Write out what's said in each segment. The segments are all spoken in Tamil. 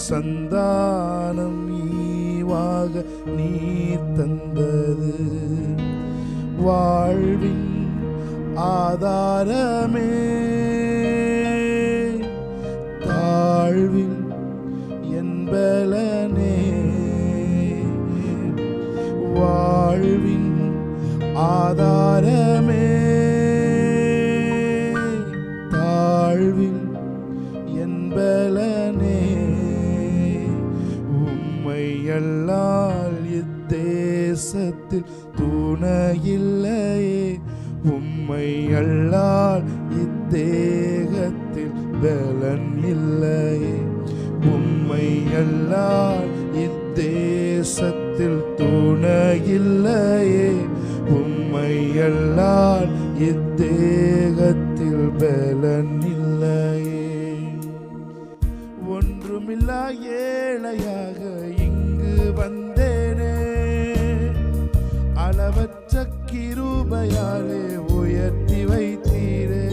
சந்தானம் ஈவாக நீர் தந்தது. வாழ்வின் ஆதாரமே, தாழ்வில் என்பலனே, வாழ்வின் ஆதாரமே, தாழ்வில் என்பலனே, உம்மை அல்லால் இத்தேசத்தில் துணையில்லையே, உம்மை அல்லால் இத்தேகத்தில் பலன் இல்லையே, உம்மை அல்லால் இத்தேசத்தில் துணையில்லையே, உம்மை அல்லால் இத்தேகத்தில் பலன் இல்லையே. ஒன்றுமில்லா ஏழையாக இங்கு வந்தேனே, அளவற்ற கிருபையாலே உயர்த்தி வைத்தீரே.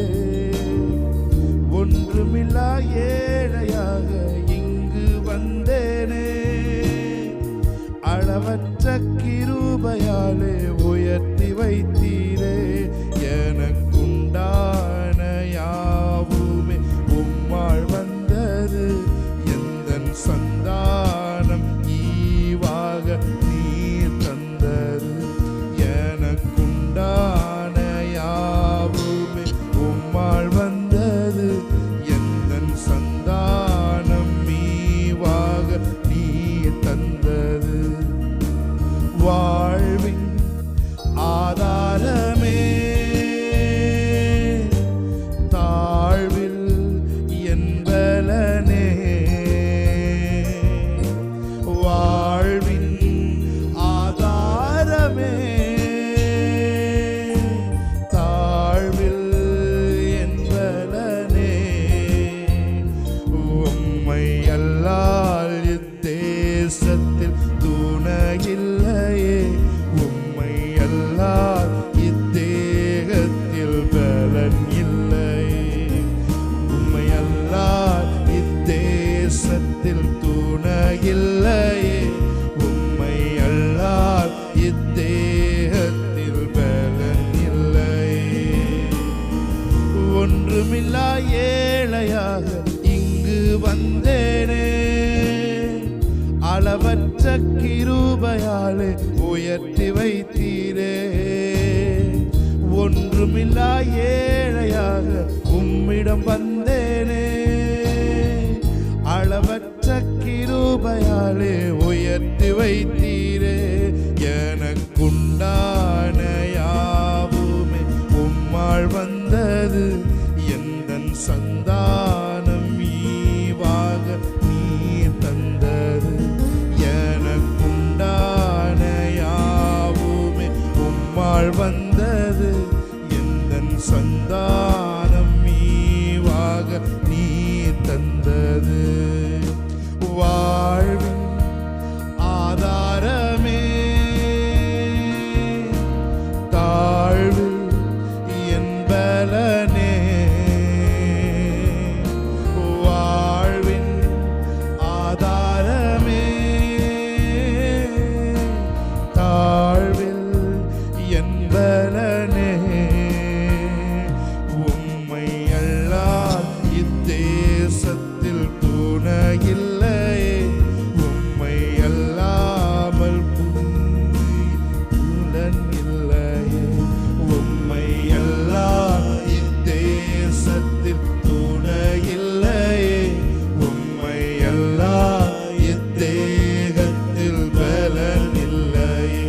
ஒன்றுமில்லா ஏழையாக இங்கு வந்தேனே, அளவற்ற கிருபையாலே உயர்த்தி வைத்தீரே. எனக்குண்டான யாவுமே உம்மால் வந்தது, எந்தன் சந்தானம் ஈவாக நீர் தந்தது. எனக்குண்டான யாவுமே உம்மால் வந்தது, எந்தன் சந்தானம் ஈவாக நீர் தந்தது. வாழ்வின் ஆதாரமே, தாழ்வில் என்பலனே, வாழ்வின் ஆதாரமே, தாழ்வில் என்பலனே, உம்மை அல்லால் இத்தேசத்தில் துணையில்லையே, உம்மை அல்லால் இத்தேகத்தில் பலன் இல்லையே, உம்மை அல்லால் இத்தேசத்தில் துணையில்லையே, உம்மை அல்லால் இத்தேகத்தில் பலன் இல்லையே. ஒன்றுமில்லா ஏழையாக இங்கு வந்தேனே, அளவற்ற கிருபையாலே உயர்த்தி வைத்தீரே. ஒன்றுமில்லா ஏழையாக உம்மிடம் வந்தேனே, அளவற்ற கிருபையாலே உயர்த்தி வைத்தீரே. எனக்குண்டான யாவுமே உம்மால் வந்தது, எந்தன் சந்தானம் ஈவாக நீர் தந்தது. எனக்குண்டான யாவுமே உம்மால் வந்தது, எந்தன் சந்தானம் ஈவாக நீர் தந்தது. வாழ்வின் ஆதாரமே, தாழ்வில் என்பலனே, வாழ்வின் ஆதாரமே, தாழ்வில் என்பலனே, உம்மை அல்லால் இத்தேசத்தில் துணையில்லையே, உம்மை அல்லாமல் புலன் இல்லையே, உம்மை அல்லால் இத்தேசத்தில் துணையில்லையே, உம்மை அல்லால் இத்தேகத்தில் பலன் இல்லையே.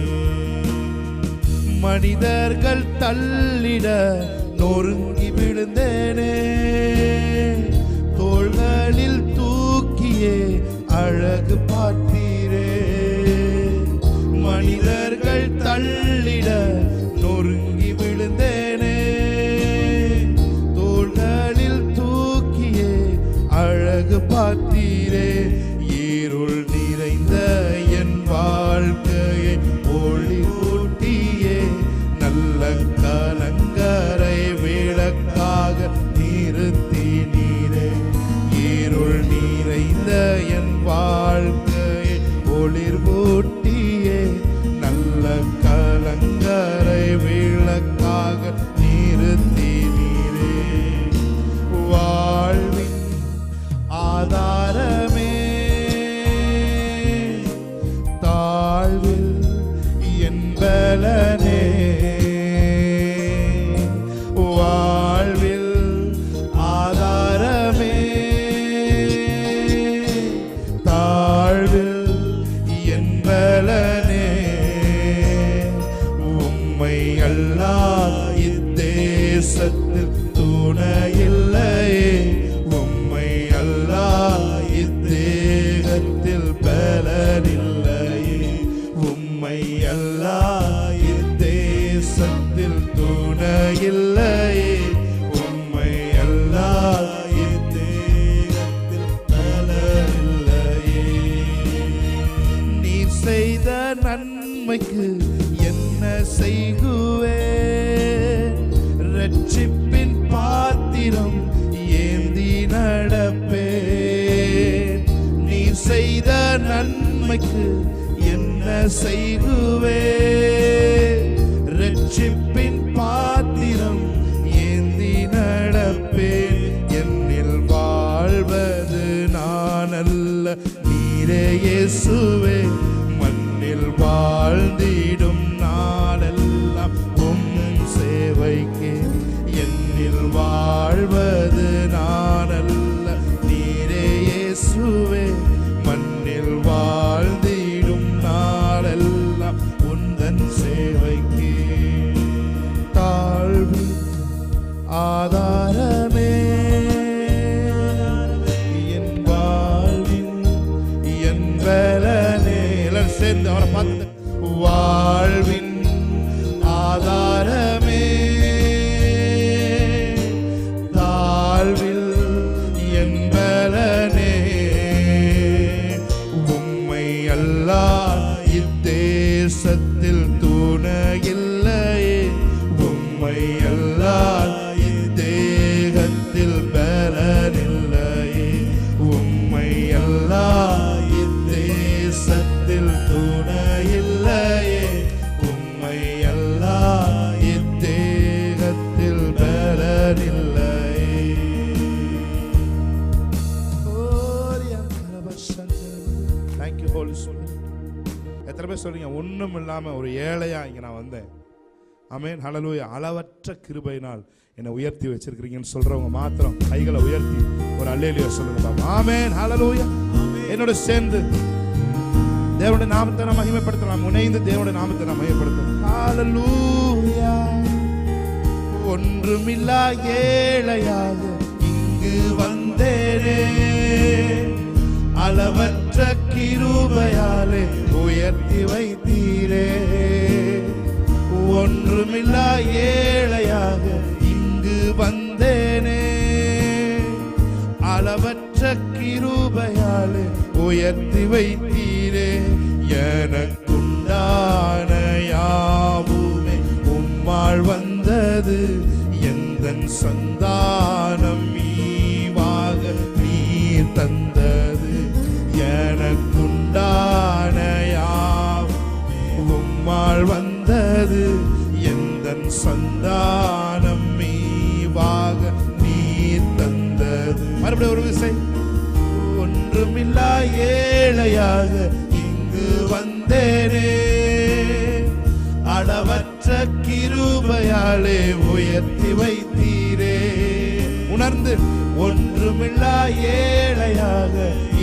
மனிதர்கள் தள்ளிட நொறுங்கி விழுந்தேனே, தோள்களில் தூக்கியே அழகு பார்த்தீரே. மனிதர்கள் தள்ளிட நொறுங்கி விழுந்தேனே, தோள்களில் தூக்கியே அழகு பார்த்தீரே. இருள் நிறைந்த என் வாழ்க்கையை ஒளி ஊட்டியே, நல்ல கலங்கரை விளக்காக நிறுத்தி நீரே. இருள் நிறைந்த என் வாழ்க்கையை ஒளிர்வூட்டியே நல்ல கலங்கரை விளக்காக நிறுத்தினீரே. வாழ்வின் ஆதாரமே தாழ்வில் என் பலனே, வாழ்வில் ஆதாரமே தாழ்வில் என் பலனே, உம்மை அல்லால் இத்தேசத்தில் துணையில்லையே, உம்மை அல்லால் இத்தேகத்தில் பலனில்லையே, உம்மை அல்லால் இத்தேசத்தில் துணையில்லையே, உம்மை அல்லால் இத்தேகத்தில் பலனில்லையே. நீர் செய்த நன்மைக்கு என்ன செய்குவேன், ரட்சிப்பின் பாத்திரம் ஏந்தி நடப்பேன். நீ செய்த நன்மைக்கு என்ன செய்குவேன், ரட்சிப்பின் பாத்திரம் ஏந்தி நடப்பேன். என்னில் வாழ்வது நான் அல்ல நீரே இயேசுவே, மண்ணில் வாழ்ந்திடும் நாளெல்லாம் உம் சேவைக்கே. என்னில் வாழ்வது நான் அல்ல நீரே இயேசுவே, மண்ணில் வாழ்ந்திடும் நாளெல்லாம் உந்தன் சேவைக்கே. தாழ்வு ஆதாரமே என் வாழ்வின் என் பலனே. எல்லாரும் சேர்ந்து அவரை பார்த்து வாழ்வின் ஆதாரமே தாழ்வில் என் பலனே, உம்மை அல்லால் இத்தேசத்தில் துணையில்லையே, உம்மை அல்லால் இத்தேகத்தில் பலனில்லையே, உம்மை அல்லால் இத்தேசத்தில் துணையில்லையே, உம்மை அல்லால் இத்தேகத்தில் பலனில்லையே. Thank you, Holy Spirit. எத்தனை பேர் சொல்றீங்க ஒண்ணும் இல்லாம ஒரு ஏழையா இங்க நான் வந்தேன். ஆமென், ஹல்லேலூயா. அளவற்ற கிருபையினால் என்னை உயர்த்தி வச்சிருக்கீங்கன்னு சொல்றவங்க மாத்திரம் கைகளை உயர்த்தி ஒரு அல்லேலூயா சொல்லுங்க பாப்போம். ஆமென், ஹல்லேலூயா. என்னோட சேர்ந்து தேவனுடைய நாமத்தை நாம் மகிமைப்படுத்தலாம். இணைந்து தேவனுடைய நாமத்தை நாம் மகிமைப்படுத்தலாம். ஹல்லேலூயா. ஒன்றுமில்லா ஏழையாக இங்கு வந்தேனே, அளவற்ற கிருபையாலே உயர்த்தி வைத்தீரே. ஒன்றுமில்லா ஏழையாக இங்கு வந்தேனே, அளவற்ற கிருபையாலே உயர்த்தி வைத்தீரே. எனக்குண்டான யாவுமே உம்மால் வந்தது, எந்தன் சந்தானம் ஈவாக நீர் தந்தது. எனக்குண்டான யாவுமே உம்மால் வந்தது, எந்தன் சந்தானம் ஈவாக நீர் தந்தது. மறுபடியும் ஒரு விசை. ஒன்றுமில்லா ஏழையாக இங்கு வந்தேனே, அளவற்ற கிருபையாலே உயர்த்தி வைத்தீரே. உணர்ந்து ஒன்றுமில்லா ஏழையாக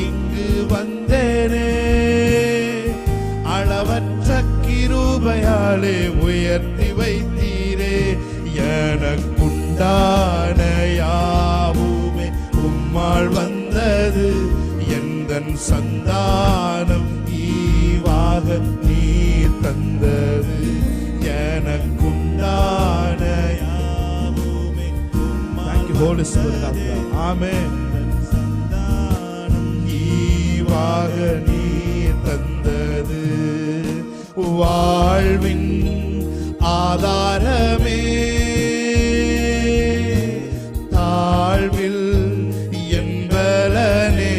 இங்கு வந்தேனே, அளவற்ற கிருபையாலே உயர்த்தி வைத்தீரே. எனக்குண்டான யாவுமே உம்மால் வந்தது, எந்தன் சந்தானம் ஈவாக நீர் தந்தது. எனக்குண்டான யாவுமே Thank you, Holy Spirit of God. Amen. Santhanam ஈவாக நீர் தந்தது. வாழ்வின் ஆதாரமே தாழ்வில் என் பலனே,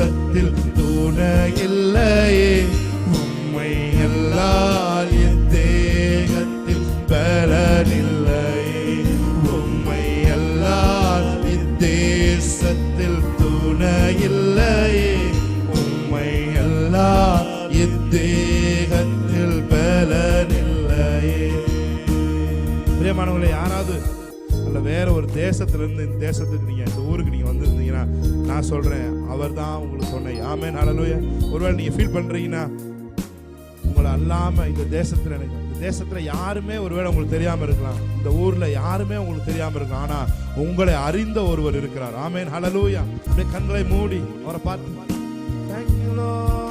தேசத்தில் துணையில்லையே, உம்மை எல்லால் இத்தேகத்தில் பலனில்லையே, உம்மை எல்லால் இத்தேசத்தில் துணையில்லையே, உம்மை எல்லால் இத்தேகத்தில் பலனில்லையே. பிரியமானவர்களே, யாராவது அல்ல வேற ஒரு தேசத்திலிருந்து இந்த தேசத்துக்கு நீங்க இந்த ஊருக்கு நீங்க வந்திருந்தீங்கன்னா நான் சொல்றேன், அவர் தான் உங்களுக்கு சொன்னேன். ஆமென், ஹல்லேலூயா. ஒருவேளை நீங்க ஃபீல் பண்றீங்கன்னா உங்களை அல்லாம இந்த தேசத்துல யாருமே ஒருவேளை உங்களுக்கு தெரியாம இருக்கலாம், இந்த ஊர்ல யாருமே உங்களுக்கு தெரியாம இருக்கலாம், ஆனா உங்களை அறிந்த ஒருவர் இருக்கிறார். ஆமென், ஹல்லேலூயா. அப்படியே கண்களை மூடி அவரை பார்த்து Thank you Lord.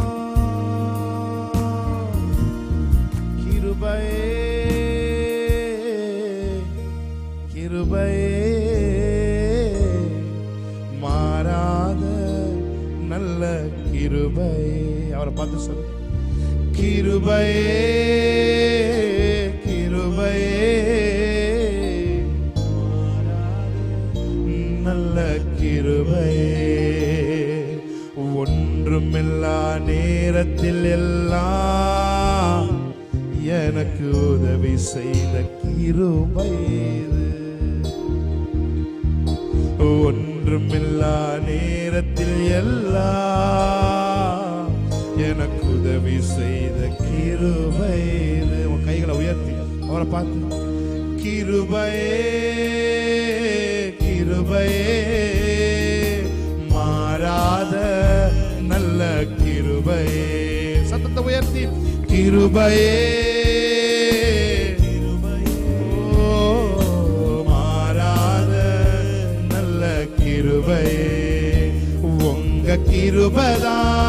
கிருபையே கிருபையே மாறாத நல்ல கிருபையே. அவரை பார்த்து சொல்லு, கிருபையே கிருபையே நல்ல கிருபையே, ஒன்றுமில்லா நேரத்தில் எல்லாம் எனக்கு உதவி செய்த கிருபை, ஒன்றுமில்லா நேரத்தில் எல்லாம் எனக்கு உதவி செய்த கிருபை. உன் கைகளை உயர்த்தி அவரை பார்த்து, கிருபையே கிருபையே மாறாத நல்ல கிருபையே. சத்தத்தை உயர்த்தி, கிருபையே உங்க கிருபைதான்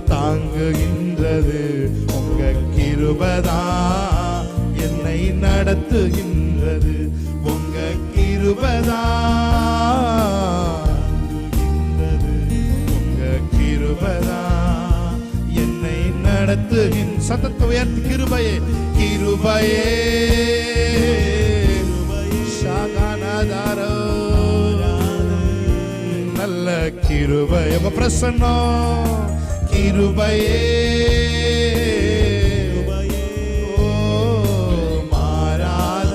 தாங்குகின்றது, உங்க கிருபைதான் என்னை நடத்துகின்றது, உங்க கிருபைதான் உங்க கிருபைதான் என்னை நடத்துகின்ற. சத்தத்தை உயர்த்தி, கிருபையே கிருபையே சாகானாதாரோ நல்ல கிருபை. உங்க பிரசன்னம் கிருபையே மாறாத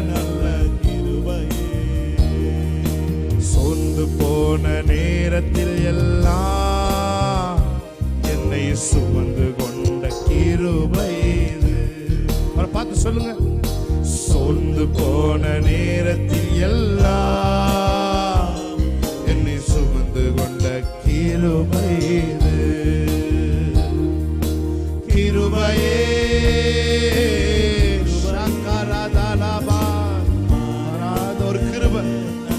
நல்ல கிருபையே, சோர்ந்து போன நேரத்தில் எல்லாம் என்னை சுமந்து கொண்ட கிருபை. அவரை பார்த்து சொல்லுங்க, சோர்ந்து போன நேரத்தில் எல்லாம் என்னை சுமந்து கொண்ட கிருபை. கிருபையே ஒரு கிருபை,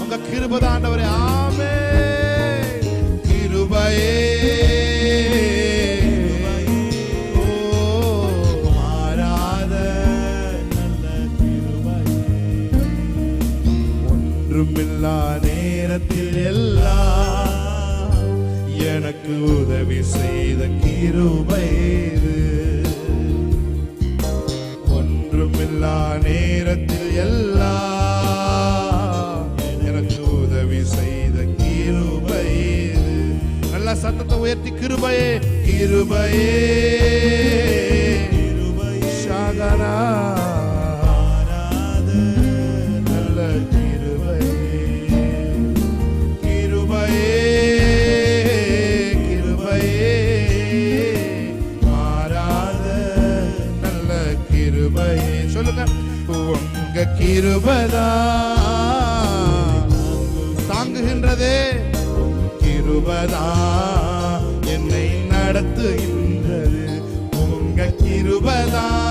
உங்க கிருபை தான் ஆண்டவரே. ஆமென். கிருபையே ஒன்றுமில்லா நேரத்தில் எல்லாம் எனக்கு உதவி செய்த கிருபை. ஒன்றுமில்லா நேரத்தில் எல்லாம் எனக்கு உதவி செய்த கிருபை. நல்ல சத்தத்தை உயர்த்தி, கிருபையே கிருபையே சாகரா சொல்லுங்க, உங்க கிருபைதான் தாங்குகின்றதே, கிருபைதான் என்னை நடத்துகின்றது, உங்க கிருபைதான்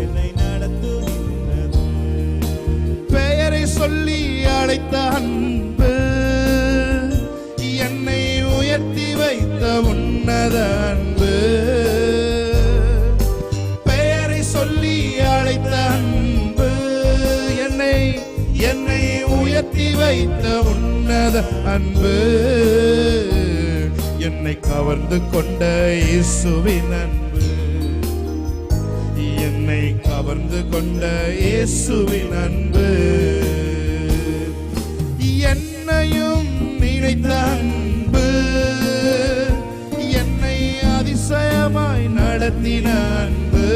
என்னை நடத்துகின்றது. பெயரை சொல்லி அழைத்த அன்பு என்னை உயர்த்தி வைத்த உன்னத அன்பு, பெயரை சொல்லி அழைத்த அன்பு என்னை உயர்த்தி வைத்த உன்னத அன்பு, என்னை கவர்ந்து கொண்ட இயேசுவின் அன்பு, என்னை கவர்ந்து கவர்ந்து கொண்ட இயேசுவின் அன்பு, என்னையும் நினைத்த அன்பு, என்னை அதிசயமாய் நடத்தின அன்பு,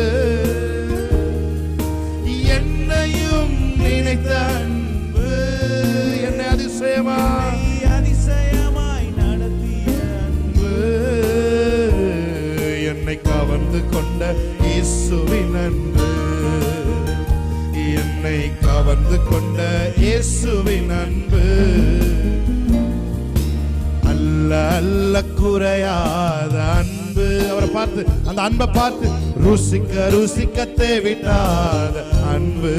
என்னையும் நினைத்த அன்பு, என்னை அதிசயமாய் நடத்திய அன்பு, என்னை கவர்ந்து கொண்ட இயேசுவின் அன்பு, என்னை கவர்ந்து கொண்ட இயேசுவின் அன்பு, அல்ல அல்ல குறையாத அன்பு. அவரை பார்த்து, அந்த அன்பை பார்த்து, ருசிக்க ருசிக்க தேவிட்டாத அன்பு,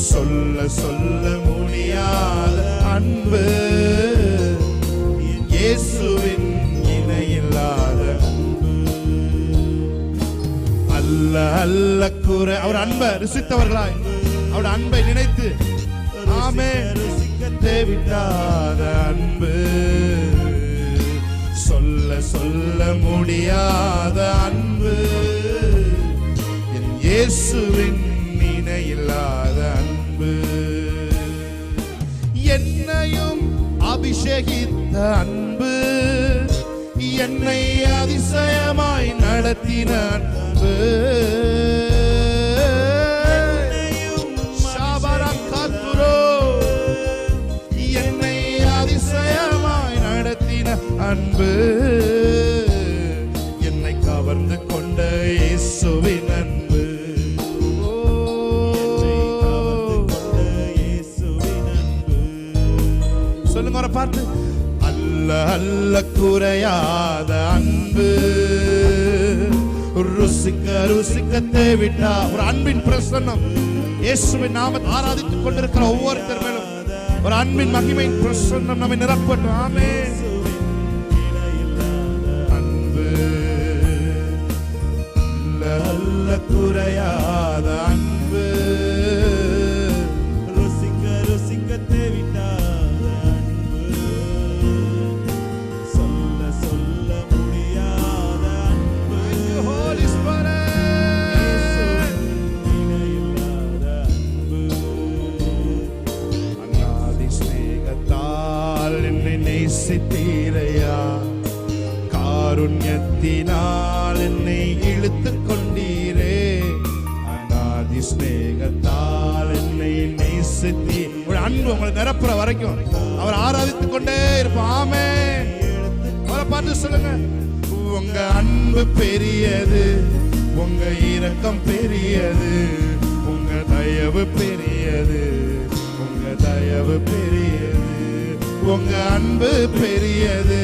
சொல்ல சொல்ல முடியாத அன்பு, இயேசுவின் இணையில்லாத அன்பு, அல்ல அல்ல குறை. அவர் அன்பை ருசித்தவர்களாய், அவர் அன்பை நினைத்து ஆமென் தேவிட்டாத அன்பு, சொல்ல சொல்ல முடியாத அன்பு, என் இயேசுவின் இணையில்லாத அன்பு, என்னையும் அபிஷேகித்த அன்பு, என்னை அதிசயமாய் நடத்தின அன்பு, அன்பு, என்னை கவர்ந்து கொண்ட இயேசுவின் அன்பு, சொல்லுங்க அவரை பார்த்து, அல்ல அல்ல குறையாத அன்பு, ருசிக்க ருசிக்க தேவிட்டா ஒரு அன்பின் பிரசன்னம். இயேசுவின் நாமத்தை ஆராதித்துக் கொண்டிருக்கிற ஒவ்வொருத்தர் மேலும் ஒரு அன்பின் மகிமையின் பிரசன்னம் நம்மை நிரப்பட்டும். ஆமென். குறையாத அன்பு, ருசிக்க ருசிக்க தேவிட்டாத அன்பு, சொல்ல சொல்ல முடியாத அன்பு, ஹோலி ஸ்பிரிட் இணையில்லாத அன்பு, அநாதி ஸ்நேகத்தால் என்னை நேசித்தீரையா, காருண்யத்தினால் என்னை இழுத்துக் கொண்டீரே, அநாதி ஸ்நேகத்தால் என்னை நேசித்தி. ஒரு அன்பு உங்களை நிரப்புற வரைக்கும் அவர் ஆராதித்துக் கொண்டே இருப்போம். ஆமென். அவரை பார்த்து சொல்லுங்க, உங்க அன்பு பெரியது, உங்க இரக்கம் பெரியது, உங்க தயவு பெரியது, உங்க தயவு பெரியது, உங்க அன்பு பெரியது,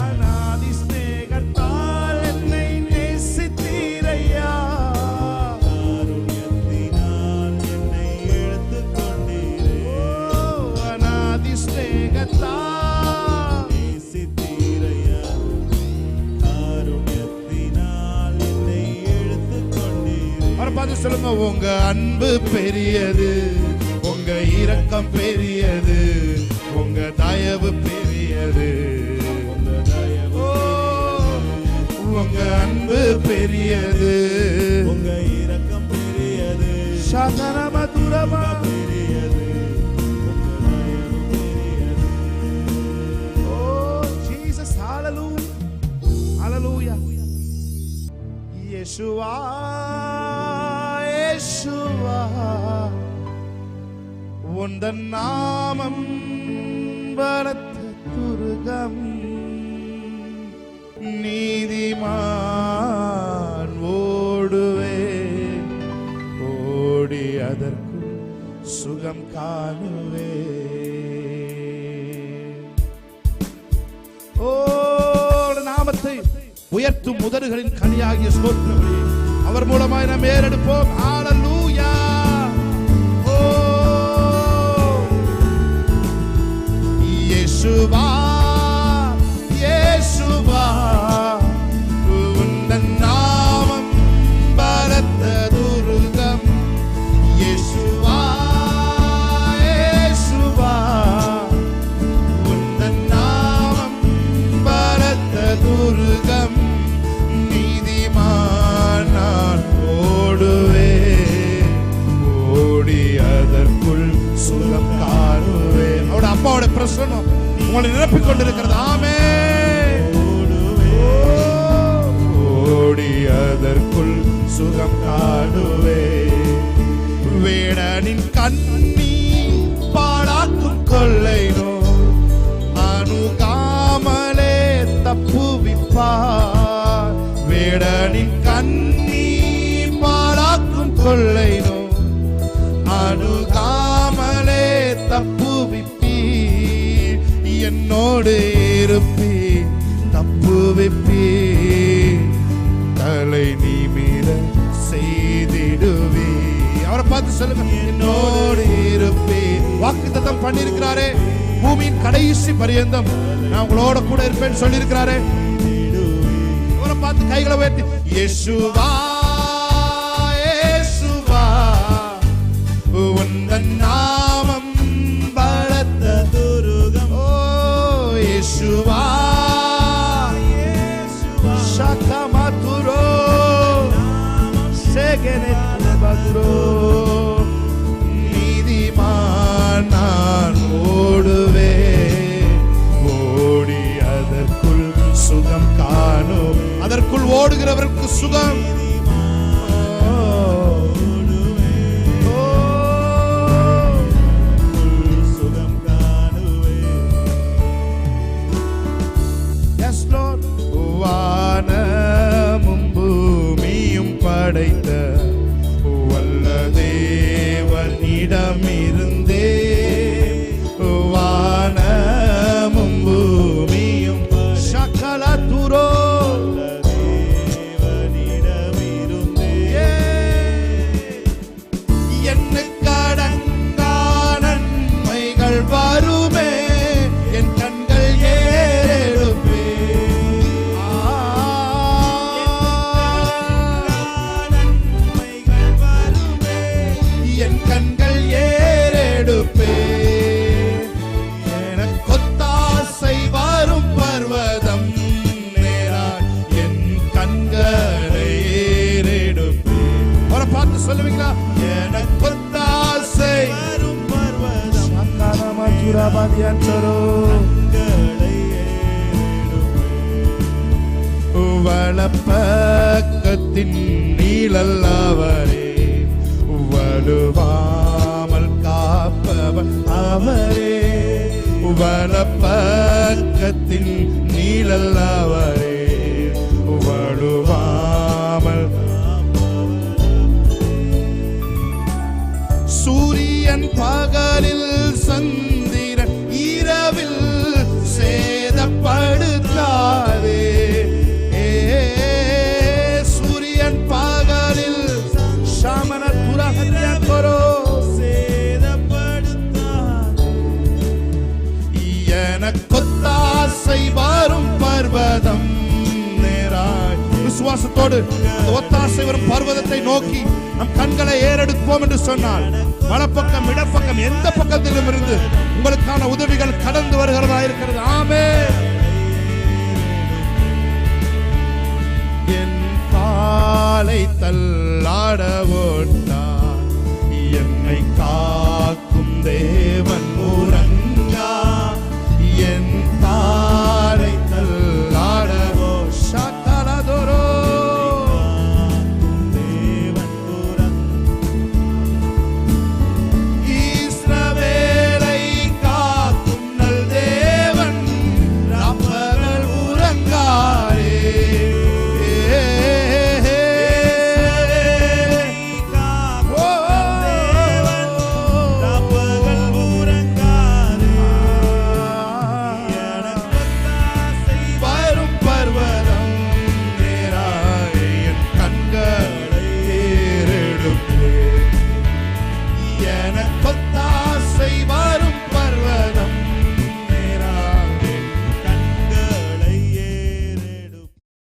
அநாதி ஸ்நேகத்தால் என்னை நேசித்தீரையா, காருண்யத்தினால் என்னை இழுத்துக் கொண்டீரே, அநாதி ஸ்நேகத்தால் நேசித்தீரையா, காருண்யத்தினால் என்னை இழுத்துக் கொண்டீரே. அவரை பார்த்து சொல்லுங்க, உங்க அன்பு பெரியது, உங்க இரக்கம் பெரியது, உங்க தயவு பெரியது, உங்க அன்பு பெரியது, உங்க இரக்கம் பெரியது, சதரமதுரமா பெரியது, உங்க தயவு பெரியது. ஓ ஜீசஸ், ஹalleluya ஹalleluya. இயேசுவா இயேசுவா, உந்தன் நாமம் பலத்த துருகம், நீதிமான் ஓடுவே ஓடி அதற்குள் சுகம் காணுவே. ஓ நாமத்தை உயர்த்தும் முதல்களின் கனியாகிய ஸ்தோத்திரமே, அவர் மூலமாய் நாம் ஏறெடுப்போம். ஹalleluya. ஓ இயேசுவா இயேசுவா, உந்தன் நாமம் பலத்த துருகம், இயேசுவா இயேசுவா, உங்களை நிரப்பிக் கொண்டிருக்கிறது. ஆமென். ஓடி அதற்குள் சுகம் காணுவே. வேடனின் கண்ணி பாழாக்கும் கொள்ளை நோய் அணுகாமலே தப்புவிப்பார். வேடனின் கண்ணி பாழாக்கும் கொள்ளை நோய் அணுகாமலே தப்புவிப்பீர். என்னோடு இருப்பீர், தப்புவிப்பீர், தலை நிமிர செய்திடுவே. அவரை பார்த்து சொல்லுங்க, என்னோடு இருப்பேன். வாக்குத்தத்தம் பண்ணியிருக்கிறாரே, பூமியின் கடைசி பரியந்தம் நான் உங்களோட கூட இருப்பேன்னு சொல்லியிருக்கிறாரே. அவரை பார்த்து கைகளை உயர்த்தி, இயேசுவா இயேசுவா உந்தன் நாமம் பலத்த துருகம். ஓ இயேசுவா இயேசுவா ஷகமதுரோ செகனெத்மதுரோ. நீதிமான் நான் ஓடுவே, ஓடி அதற்குள் சுகம் காணும். அதற்குள் ஓடுகிறவருக்கு சுகம். வானமும் பூமியும் படைத்த வல்ல தேவனிடமிருந்தே, வானமும் பூமியும் சகல துரோ தேவனிடமிருந்தே. என்னுக்கு அடங்கா நன்மைகள் வருமே, என் கண்கள் ஏறெடுப்பே. என் கண்கள் ஏறெடுப்பே. எனக்கொத்தாசை வரும் பர்வதம் நேராய் என் கண்களை ஏறெடுப்பே. அவரை பார்த்து சொல்லுவீங்களா? எனக்கொத்தாசை வரும் பர்வதம் வலப்பக்கத்தின் நீழல் அவரே, வலுவாமல் காப்பவர் அவரே. வலப்பக்கத்தின் நீழல் அவரே, வலுவாமல். சூரியன் பகலில் சந்திரன் இரவில் சேதப்படுத்தாதே. சூரியன் பகலில் சாமன துரகத்தியோ சேதப்படுத்தாதே. எனக்கொத்தாசை வரும் பர்வதம் நேராய். விசுவாசத்தோடு அந்த ஒத்தாசை வரும் பர்வதத்தை நோக்கி நம் கண்களை ஏறெடுப்போம் என்று சொன்னால், வலப்பக்கம் இடப்பக்கம் எந்த பக்கத்திலும் இருந்து உங்களுக்கான உதவிகள் கடந்து வருகிறதா இருக்கிறது. ஆமென்.